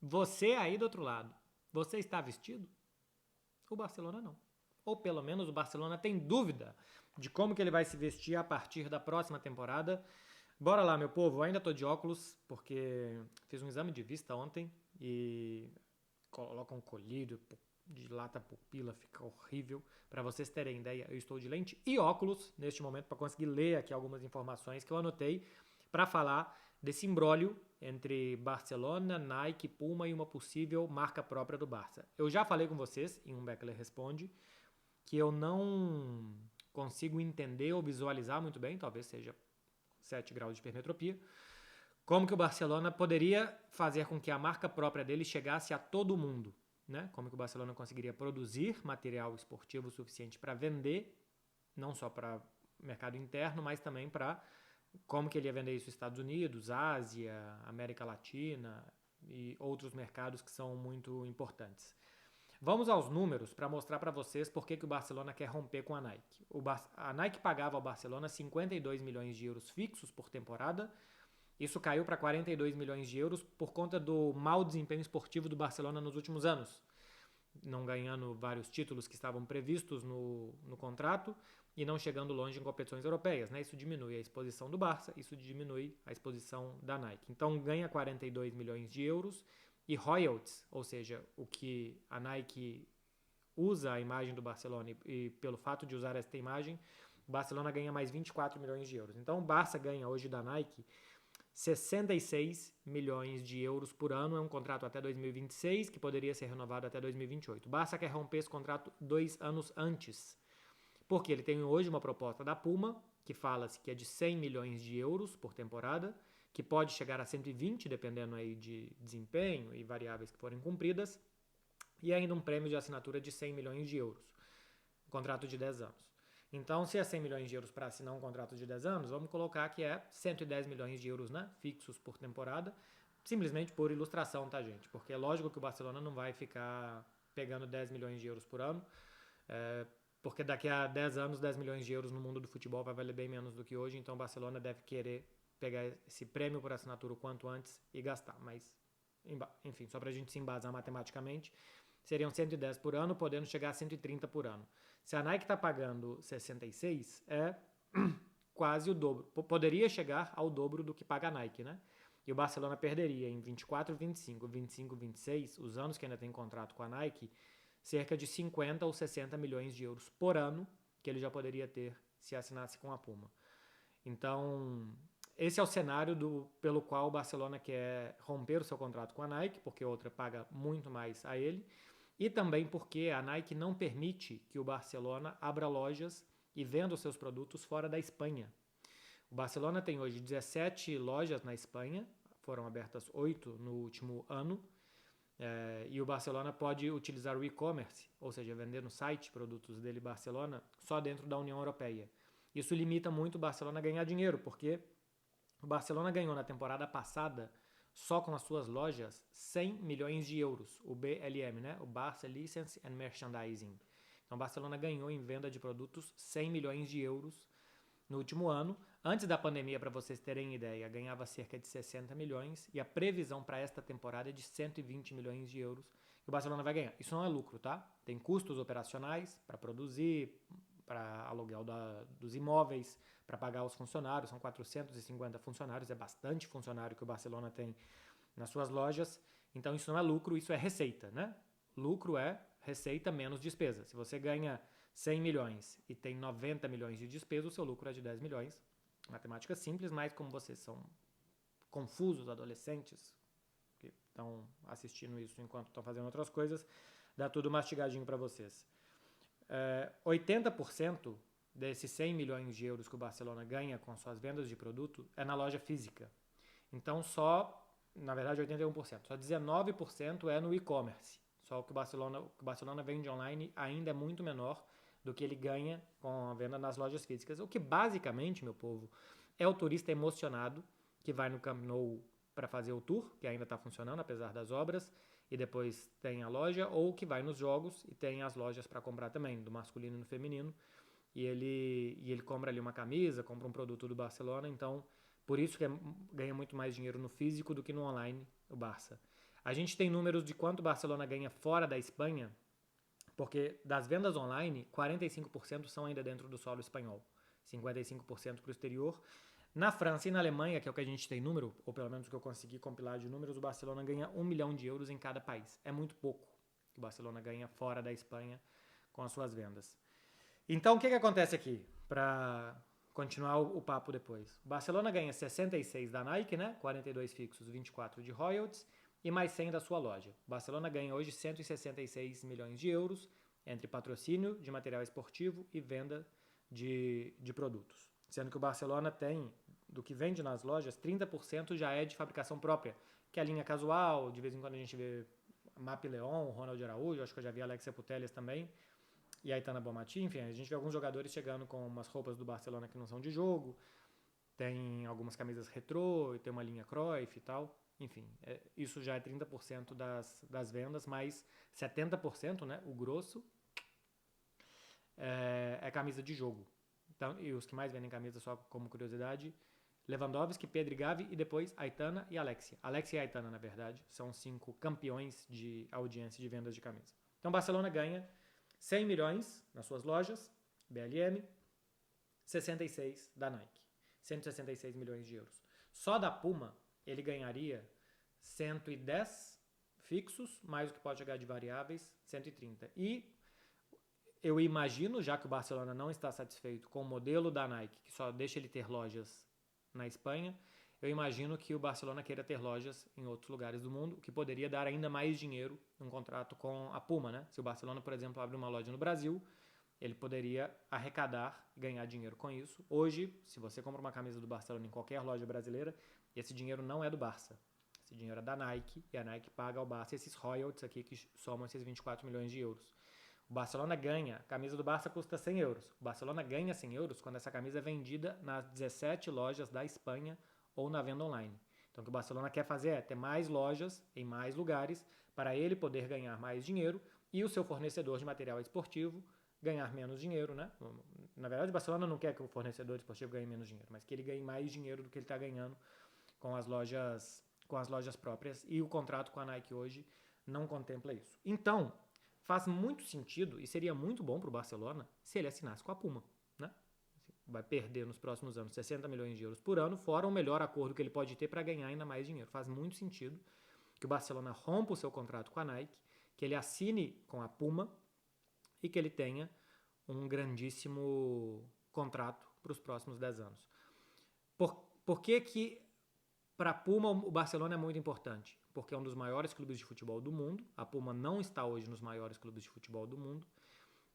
Você aí do outro lado, você está vestido? O Barcelona não. Ou pelo menos o Barcelona tem dúvida de como que ele vai se vestir a partir da próxima temporada. Bora lá, meu povo. Eu ainda tô de óculos porque fiz um exame de vista ontem e coloca um colírio, dilata a pupila, fica horrível. Para vocês terem ideia, eu estou de lente e óculos neste momento para conseguir ler aqui algumas informações que eu anotei para falar desse imbróglio entre Barcelona, Nike, Puma e uma possível marca própria do Barça. Eu já falei com vocês em um Beckler Responde que eu não consigo entender ou visualizar muito bem, talvez seja 7 graus de hipermetropia, como que o Barcelona poderia fazer com que a marca própria dele chegasse a todo mundo, né? Como que o Barcelona conseguiria produzir material esportivo suficiente para vender, não só para mercado interno, mas também para como que ele ia vender isso nos Estados Unidos, Ásia, América Latina e outros mercados que são muito importantes. Vamos aos números para mostrar para vocês por que o Barcelona quer romper com a Nike. A Nike pagava ao Barcelona 52 milhões de euros fixos por temporada. Isso caiu para 42 milhões de euros por conta do mau desempenho esportivo do Barcelona nos últimos anos, não ganhando vários títulos que estavam previstos no contrato e não chegando longe em competições europeias. Né? Isso diminui a exposição do Barça, isso diminui a exposição da Nike. Então ganha 42 milhões de euros e royalties, ou seja, o que a Nike usa a imagem do Barcelona e pelo fato de usar esta imagem, o Barcelona ganha mais 24 milhões de euros. Então o Barça ganha hoje da Nike 66 milhões de euros por ano, é um contrato até 2026, que poderia ser renovado até 2028. O Barça quer romper esse contrato 2 anos antes, porque ele tem hoje uma proposta da Puma, que fala-se que é de 100 milhões de euros por temporada, que pode chegar a 120, dependendo aí de desempenho e variáveis que forem cumpridas, e ainda um prêmio de assinatura de 100 milhões de euros, um contrato de 10 anos. Então, se é 100 milhões de euros para assinar um contrato de 10 anos, vamos colocar que é 110 milhões de euros, né, fixos por temporada, simplesmente por ilustração, tá, gente? Porque é lógico que o Barcelona não vai ficar pegando 10 milhões de euros por ano, porque daqui a 10 anos, 10 milhões de euros no mundo do futebol vai valer bem menos do que hoje, então o Barcelona deve querer pegar esse prêmio por assinatura o quanto antes e gastar. Mas, enfim, só para a gente se embasar matematicamente, seriam 110 por ano, podendo chegar a 130 por ano. Se a Nike está pagando 66, é quase o dobro. Poderia chegar ao dobro do que paga a Nike, né? E o Barcelona perderia em 24, 25, 25, 26, os anos que ainda tem contrato com a Nike, cerca de 50 ou 60 milhões de euros por ano que ele já poderia ter se assinasse com a Puma. Então, esse é o cenário pelo qual o Barcelona quer romper o seu contrato com a Nike, porque outra paga muito mais a ele, e também porque a Nike não permite que o Barcelona abra lojas e venda os seus produtos fora da Espanha. O Barcelona tem hoje 17 lojas na Espanha, foram abertas 8 no último ano, e o Barcelona pode utilizar o e-commerce, ou seja, vender no site produtos dele Barcelona, só dentro da União Europeia. Isso limita muito o Barcelona a ganhar dinheiro, porque o Barcelona ganhou na temporada passada, só com as suas lojas, 100 milhões de euros, o BLM, né? O Barça License and Merchandising. Então o Barcelona ganhou em venda de produtos 100 milhões de euros no último ano. Antes da pandemia, para vocês terem ideia, ganhava cerca de 60 milhões e a previsão para esta temporada é de 120 milhões de euros que o Barcelona vai ganhar. Isso não é lucro, tá? Tem custos operacionais para produzir, para aluguel dos imóveis, para pagar os funcionários, são 450 funcionários, é bastante funcionário que o Barcelona tem nas suas lojas, então isso não é lucro, isso é receita, né? Lucro é receita menos despesa. Se você ganha 100 milhões e tem 90 milhões de despesa, o seu lucro é de 10 milhões. Matemática simples, mas como vocês são confusos, adolescentes, que estão assistindo isso enquanto estão fazendo outras coisas, dá tudo mastigadinho para vocês. 80% desses 100 milhões de euros que o Barcelona ganha com suas vendas de produto é na loja física. Então na verdade 81%, só 19% é no e-commerce. Só que o Barcelona vende online ainda é muito menor do que ele ganha com a venda nas lojas físicas. O que basicamente, meu povo, é o turista emocionado que vai no Camp Nou para fazer o tour, que ainda está funcionando apesar das obras, e depois tem a loja, ou que vai nos jogos e tem as lojas para comprar também, do masculino e do feminino, e ele compra ali uma camisa, compra um produto do Barcelona, então por isso que ganha muito mais dinheiro no físico do que no online, o Barça. A gente tem números de quanto o Barcelona ganha fora da Espanha, porque das vendas online, 45% são ainda dentro do solo espanhol, 55% para o exterior. Na França e na Alemanha, que é o que a gente tem número, ou pelo menos o que eu consegui compilar de números, o Barcelona ganha 1 milhão de euros em cada país. É muito pouco que o Barcelona ganha fora da Espanha com as suas vendas. Então, o que acontece aqui? Para continuar o papo depois. O Barcelona ganha 66 da Nike, né? 42 fixos, 24 de royalties e mais 100 da sua loja. O Barcelona ganha hoje 166 milhões de euros entre patrocínio de material esportivo e venda de produtos. Sendo que o Barcelona tem, do que vende nas lojas, 30% já é de fabricação própria, que é a linha casual, de vez em quando a gente vê Map Leon, Ronald Araújo, acho que eu já vi Alexia Putellas também, e Aitana Bonmatí, enfim, a gente vê alguns jogadores chegando com umas roupas do Barcelona que não são de jogo, tem algumas camisas retrô, tem uma linha Cruyff e tal, enfim, isso já é 30% das vendas, mais 70%, né, o grosso, é camisa de jogo. Então, e os que mais vendem camisa, só como curiosidade, Lewandowski, Pedri, Gavi e depois Aitana e Alexia. Alexia e Aitana, na verdade, são 5 campeões de audiência de vendas de camisa. Então, Barcelona ganha 100 milhões nas suas lojas, BLM, 66 da Nike, 166 milhões de euros. Só da Puma, ele ganharia 110 fixos, mais o que pode chegar de variáveis, 130. E eu imagino, já que o Barcelona não está satisfeito com o modelo da Nike, que só deixa ele ter lojas na Espanha, eu imagino que o Barcelona queira ter lojas em outros lugares do mundo, o que poderia dar ainda mais dinheiro num contrato com a Puma, né? Se o Barcelona, por exemplo, abre uma loja no Brasil, ele poderia arrecadar e ganhar dinheiro com isso. Hoje, se você compra uma camisa do Barcelona em qualquer loja brasileira, esse dinheiro não é do Barça. Esse dinheiro é da Nike, e a Nike paga ao Barça esses royalties aqui que somam esses 24 milhões de euros. O Barcelona ganha, a camisa do Barça custa 100 euros. O Barcelona ganha 100 euros quando essa camisa é vendida nas 17 lojas da Espanha ou na venda online. Então o que o Barcelona quer fazer é ter mais lojas em mais lugares para ele poder ganhar mais dinheiro e o seu fornecedor de material esportivo ganhar menos dinheiro, né? Na verdade, o Barcelona não quer que o fornecedor esportivo ganhe menos dinheiro, mas que ele ganhe mais dinheiro do que ele está ganhando com as lojas próprias, e o contrato com a Nike hoje não contempla isso. Então, faz muito sentido e seria muito bom para o Barcelona se ele assinasse com a Puma, né? Vai perder nos próximos anos 60 milhões de euros por ano, fora o melhor acordo que ele pode ter para ganhar ainda mais dinheiro. Faz muito sentido que o Barcelona rompa o seu contrato com a Nike, que ele assine com a Puma e que ele tenha um grandíssimo contrato para os próximos 10 anos. Por que para a Puma o Barcelona é muito importante? Porque é um dos maiores clubes de futebol do mundo. A Puma não está hoje nos maiores clubes de futebol do mundo.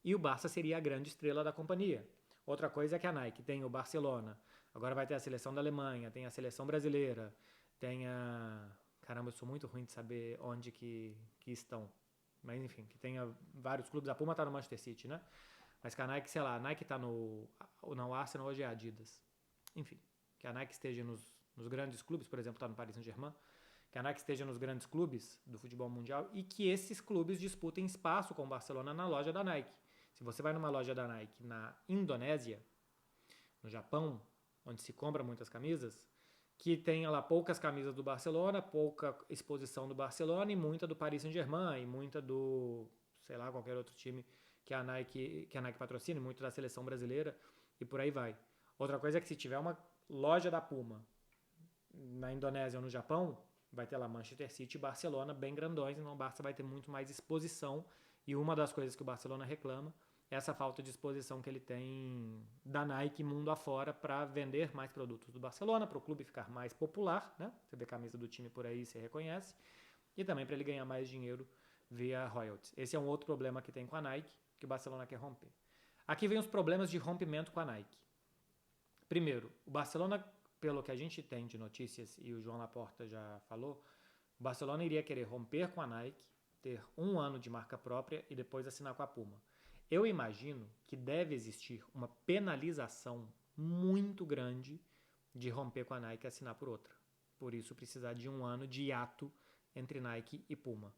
E o Barça seria a grande estrela da companhia. Outra coisa é que a Nike tem o Barcelona, agora vai ter a seleção da Alemanha, tem a seleção brasileira, tem a... Caramba, eu sou muito ruim de saber onde que estão. Mas enfim, que tenha vários clubes. A Puma tá no Manchester City, né? Mas que a Nike, sei lá, a Nike tá no Arsenal, hoje é a Adidas. Enfim, que a Nike esteja nos grandes clubes, por exemplo, tá no Paris Saint-Germain, que a Nike esteja nos grandes clubes do futebol mundial e que esses clubes disputem espaço com o Barcelona na loja da Nike. Se você vai numa loja da Nike na Indonésia, no Japão, onde se compra muitas camisas, que tenha lá poucas camisas do Barcelona, pouca exposição do Barcelona e muita do Paris Saint-Germain e muita do, sei lá, qualquer outro time que a Nike patrocine, muito da seleção brasileira e por aí vai. Outra coisa é que se tiver uma loja da Puma na Indonésia ou no Japão, vai ter lá Manchester City e Barcelona bem grandões, então o Barça vai ter muito mais exposição, e uma das coisas que o Barcelona reclama é essa falta de exposição que ele tem da Nike mundo afora para vender mais produtos do Barcelona, para o clube ficar mais popular, né? Você vê a camisa do time por aí, você reconhece, e também para ele ganhar mais dinheiro via royalties. Esse é um outro problema que tem com a Nike, que o Barcelona quer romper. Aqui vem os problemas de rompimento com a Nike. Primeiro, o Barcelona, pelo que a gente tem de notícias, e o João Laporta já falou, o Barcelona iria querer romper com a Nike, ter 1 ano de marca própria e depois assinar com a Puma. Eu imagino que deve existir uma penalização muito grande de romper com a Nike e assinar por outra. Por isso precisar de 1 ano de hiato entre Nike e Puma.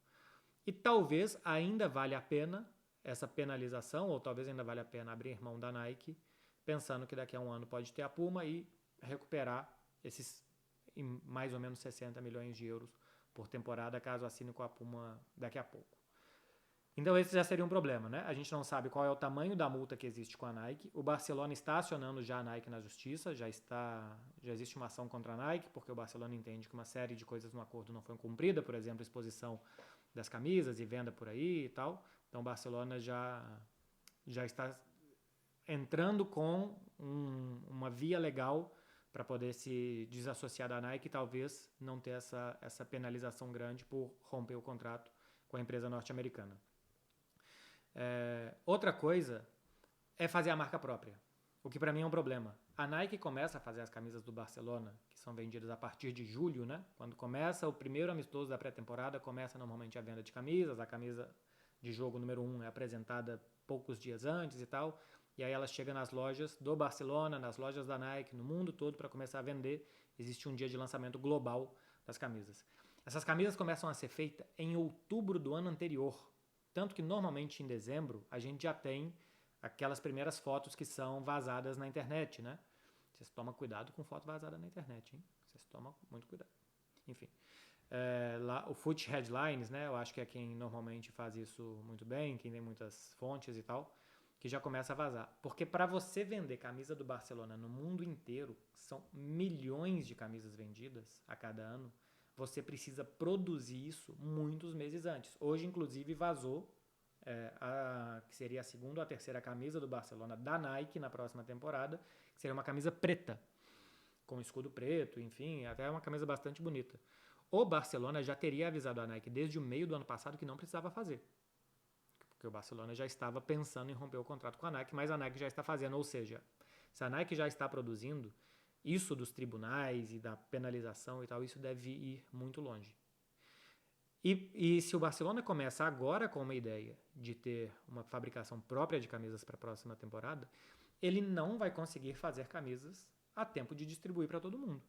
E talvez ainda valha a pena essa penalização, ou talvez ainda valha a pena abrir mão da Nike, pensando que daqui a 1 ano pode ter a Puma e recuperar esses mais ou menos 60 milhões de euros por temporada, caso assine com a Puma daqui a pouco. Então esse já seria um problema, né? A gente não sabe qual é o tamanho da multa que existe com a Nike. O Barcelona está acionando já a Nike na justiça, já existe uma ação contra a Nike, porque o Barcelona entende que uma série de coisas no acordo não foi cumprida, por exemplo, exposição das camisas e venda por aí e tal. Então o Barcelona já está entrando com uma via legal para poder se desassociar da Nike e talvez não ter essa penalização grande por romper o contrato com a empresa norte-americana. Outra coisa é fazer a marca própria, o que para mim é um problema. A Nike começa a fazer as camisas do Barcelona, que são vendidas a partir de julho, né? Quando começa o primeiro amistoso da pré-temporada, começa normalmente a venda de camisas, a camisa de jogo número 1 é apresentada poucos dias antes e tal, e aí ela chega nas lojas do Barcelona, nas lojas da Nike, no mundo todo para começar a vender. Existe um dia de lançamento global das camisas. Essas camisas começam a ser feitas em outubro do ano anterior, tanto que normalmente em dezembro a gente já tem aquelas primeiras fotos que são vazadas na internet, né? Vocês tomam cuidado com foto vazada na internet, hein? Vocês tomam muito cuidado. Enfim, lá o Foot Headlines, né? Eu acho que é quem normalmente faz isso muito bem, quem tem muitas fontes e tal, que já começa a vazar. Porque para você vender camisa do Barcelona no mundo inteiro, são milhões de camisas vendidas a cada ano, você precisa produzir isso muitos meses antes. Hoje, inclusive, vazou que seria a segunda ou a terceira camisa do Barcelona da Nike na próxima temporada, que seria uma camisa preta, com escudo preto, enfim, até uma camisa bastante bonita. O Barcelona já teria avisado a Nike desde o meio do ano passado que não precisava fazer, porque o Barcelona já estava pensando em romper o contrato com a Nike, mas a Nike já está fazendo, ou seja, se a Nike já está produzindo, isso dos tribunais e da penalização e tal, isso deve ir muito longe. E se o Barcelona começa agora com uma ideia de ter uma fabricação própria de camisas para a próxima temporada, ele não vai conseguir fazer camisas a tempo de distribuir para todo mundo.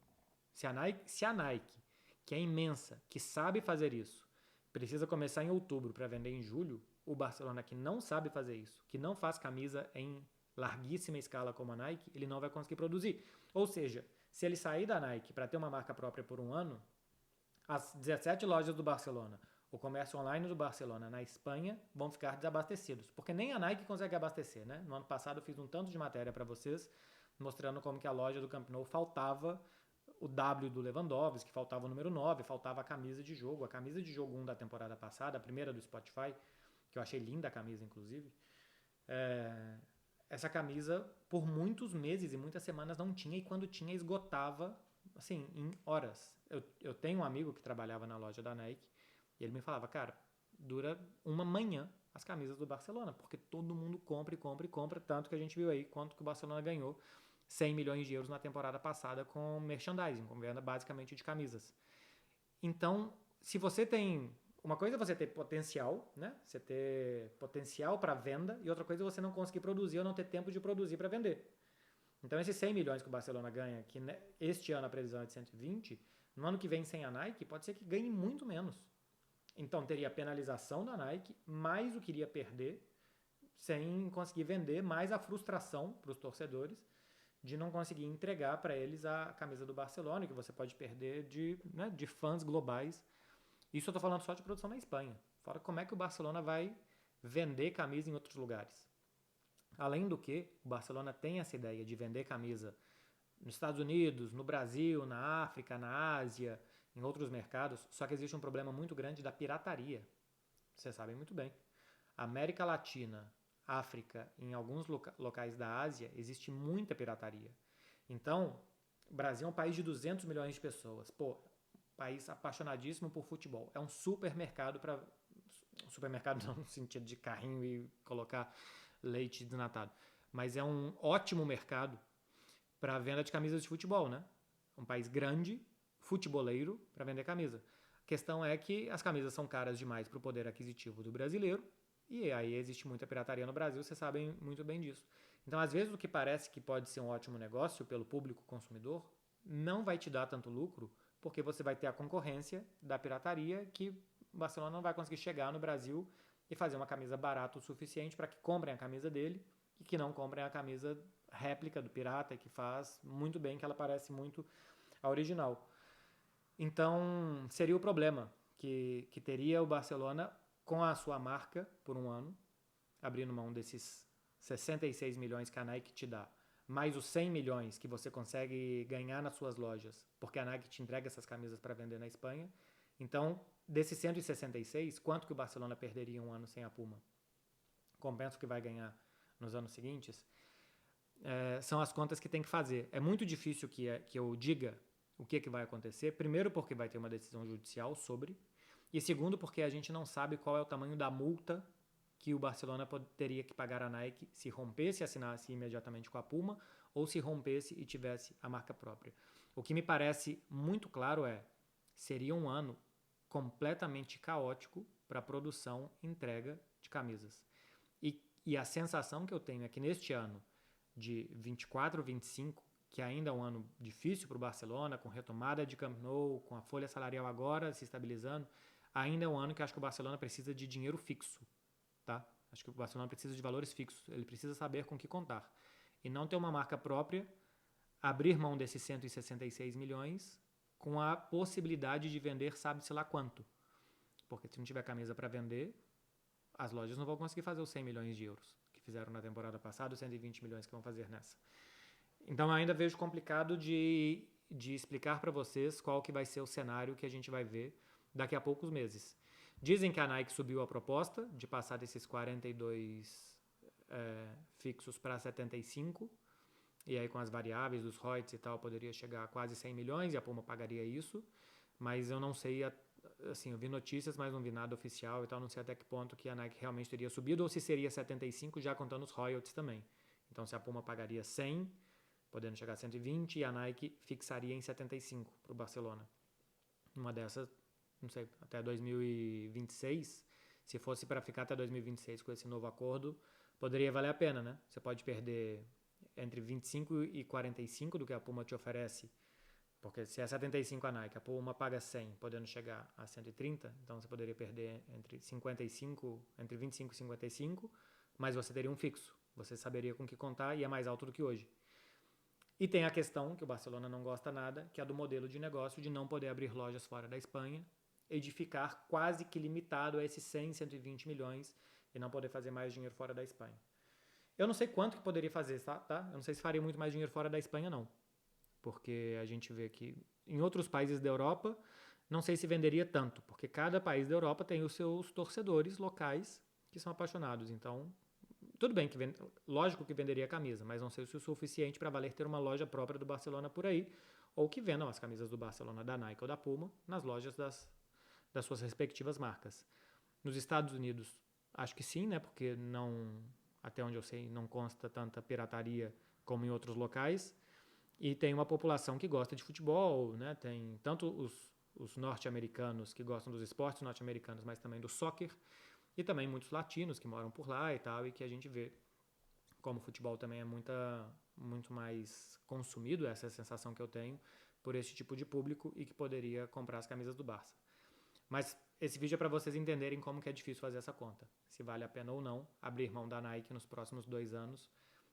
Se a Nike, que é imensa, que sabe fazer isso, precisa começar em outubro para vender em julho, o Barcelona, que não sabe fazer isso, que não faz camisa em larguíssima escala como a Nike, ele não vai conseguir produzir. Ou seja, se ele sair da Nike para ter uma marca própria por um ano, as 17 lojas do Barcelona, o comércio online do Barcelona na Espanha vão ficar desabastecidos, porque nem a Nike consegue abastecer, né? No ano passado eu fiz um tanto de matéria para vocês, mostrando como que a loja do Camp Nou faltava o W do Lewandowski, faltava o número 9, faltava a camisa de jogo. A camisa de jogo 1 da temporada passada, a primeira do Spotify, que eu achei linda a camisa, inclusive, essa camisa, por muitos meses e muitas semanas não tinha, e quando tinha, esgotava, assim, em horas. Eu tenho um amigo que trabalhava na loja da Nike, e ele me falava, cara, dura uma manhã as camisas do Barcelona, porque todo mundo compra e compra e compra, tanto que a gente viu aí quanto que o Barcelona ganhou 100 milhões de euros na temporada passada com merchandising, com venda basicamente de camisas. Então, se você tem... Uma coisa é você ter potencial, né? Você ter potencial para venda, e outra coisa é você não conseguir produzir ou não ter tempo de produzir para vender. Então, esses 100 milhões que o Barcelona ganha, que este ano a previsão é de 120, no ano que vem sem a Nike, pode ser que ganhe muito menos. Então, teria a penalização da Nike, mais o que iria perder, sem conseguir vender, mais a frustração para os torcedores de não conseguir entregar para eles a camisa do Barcelona, que você pode perder de fãs globais. Isso eu estou falando só de produção na Espanha. Fora como é que o Barcelona vai vender camisa em outros lugares. Além do que, o Barcelona tem essa ideia de vender camisa nos Estados Unidos, no Brasil, na África, na Ásia, em outros mercados, só que existe um problema muito grande da pirataria. Vocês sabem muito bem. América Latina, África, em alguns locais da Ásia, existe muita pirataria. Então, o Brasil é um país de 200 milhões de pessoas. Pô, país apaixonadíssimo por futebol. É um supermercado para... Supermercado não no sentido de carrinho e colocar leite desnatado. Mas é um ótimo mercado para a venda de camisas de futebol, né? Um país grande, futeboleiro, para vender camisa. A questão é que as camisas são caras demais para o poder aquisitivo do brasileiro, e aí existe muita pirataria no Brasil, vocês sabem muito bem disso. Então, às vezes, o que parece que pode ser um ótimo negócio pelo público consumidor não vai te dar tanto lucro, porque você vai ter a concorrência da pirataria, que o Barcelona não vai conseguir chegar no Brasil e fazer uma camisa barata o suficiente para que comprem a camisa dele e que não comprem a camisa réplica do pirata, que faz muito bem, que ela parece muito a original. Então, seria o problema que teria o Barcelona com a sua marca por um ano, abrindo mão desses 66 milhões que a Nike te dá, mais os 100 milhões que você consegue ganhar nas suas lojas, porque a Nike te entrega essas camisas para vender na Espanha. Então, desses 166, quanto que o Barcelona perderia um ano sem a Puma? Compensa o que vai ganhar nos anos seguintes? São as contas que tem que fazer. É muito difícil que eu diga o que vai acontecer. Primeiro, porque vai ter uma decisão judicial sobre. E segundo, porque a gente não sabe qual é o tamanho da multa que o Barcelona teria que pagar à Nike se rompesse e assinasse imediatamente com a Puma ou se rompesse e tivesse a marca própria. O que me parece muito claro seria um ano completamente caótico para a produção e entrega de camisas. E a sensação que eu tenho é que neste ano de 24, 25, que ainda é um ano difícil para o Barcelona, com retomada de Camp Nou, com a folha salarial agora se estabilizando, ainda é um ano que eu acho que o Barcelona precisa de dinheiro fixo, tá? Acho que o Barcelona precisa de valores fixos, ele precisa saber com que contar. E não ter uma marca própria, abrir mão desses 166 milhões com a possibilidade de vender sabe-se lá quanto. Porque se não tiver camisa para vender, as lojas não vão conseguir fazer os 100 milhões de euros que fizeram na temporada passada, os 120 milhões que vão fazer nessa. Então eu ainda vejo complicado de explicar para vocês qual que vai ser o cenário que a gente vai ver daqui a poucos meses. Dizem que a Nike subiu a proposta de passar desses 42 fixos para 75, e aí com as variáveis dos royalties e tal, poderia chegar a quase 100 milhões e a Puma pagaria isso, mas eu não sei, assim, eu vi notícias, mas não vi nada oficial e tal, não sei até que ponto que a Nike realmente teria subido ou se seria 75 já contando os royalties também. Então se a Puma pagaria 100, podendo chegar a 120, e a Nike fixaria em 75 para o Barcelona. Uma dessas, não sei, até 2026, se fosse para ficar até 2026 com esse novo acordo, poderia valer a pena, né? Você pode perder entre 25 e 45 do que a Puma te oferece, porque se é 75 a Nike, a Puma paga 100, podendo chegar a 130, então você poderia perder entre 55, entre 25 e 55, mas você teria um fixo, você saberia com que contar e é mais alto do que hoje. E tem a questão, que o Barcelona não gosta nada, que é do modelo de negócio de não poder abrir lojas fora da Espanha e de ficar quase que limitado a esses 100, 120 milhões e não poder fazer mais dinheiro fora da Espanha. Eu não sei quanto que poderia fazer, tá? Eu não sei se faria muito mais dinheiro fora da Espanha, não. Porque a gente vê que em outros países da Europa, não sei se venderia tanto, porque cada país da Europa tem os seus torcedores locais que são apaixonados. Então, tudo bem que lógico que venderia camisa, mas não sei se o suficiente para valer ter uma loja própria do Barcelona por aí, ou que vendam as camisas do Barcelona, da Nike ou da Puma nas lojas das suas respectivas marcas. Nos Estados Unidos, acho que sim, né? Porque não, até onde eu sei, não consta tanta pirataria como em outros locais. E tem uma população que gosta de futebol, né? Tem tanto os norte-americanos que gostam dos esportes norte-americanos, mas também do soccer, e também muitos latinos que moram por lá e tal, e que a gente vê como o futebol também é muito mais consumido, essa é a sensação que eu tenho, por esse tipo de público e que poderia comprar as camisas do Barça. Mas esse vídeo é para vocês entenderem como que é difícil fazer essa conta. Se vale a pena ou não abrir mão da Nike nos próximos 2 anos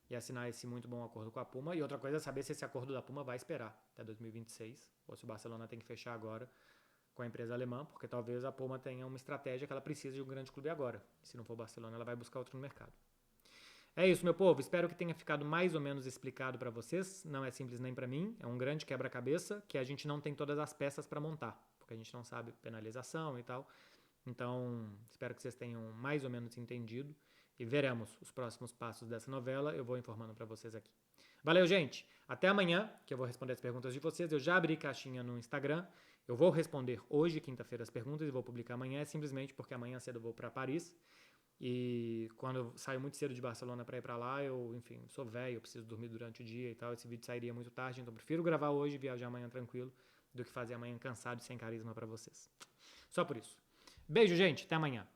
e assinar esse muito bom acordo com a Puma. E outra coisa é saber se esse acordo da Puma vai esperar até 2026, ou se o Barcelona tem que fechar agora com a empresa alemã, porque talvez a Puma tenha uma estratégia que ela precisa de um grande clube agora. E se não for o Barcelona, ela vai buscar outro no mercado. É isso, meu povo. Espero que tenha ficado mais ou menos explicado para vocês. Não é simples nem para mim. É um grande quebra-cabeça que a gente não tem todas as peças para montar, porque a gente não sabe penalização e tal. Então, espero que vocês tenham mais ou menos entendido e veremos os próximos passos dessa novela. Eu vou informando para vocês aqui. Valeu, gente. Até amanhã, que eu vou responder as perguntas de vocês. Eu já abri caixinha no Instagram. Eu vou responder hoje, quinta-feira, as perguntas e vou publicar amanhã, simplesmente porque amanhã cedo eu vou para Paris. E quando eu saio muito cedo de Barcelona para ir para lá, eu, enfim, sou velho, eu preciso dormir durante o dia e tal. Esse vídeo sairia muito tarde, então eu prefiro gravar hoje e viajar amanhã tranquilo do que fazer amanhã cansado e sem carisma para vocês. Só por isso. Beijo, gente. Até amanhã.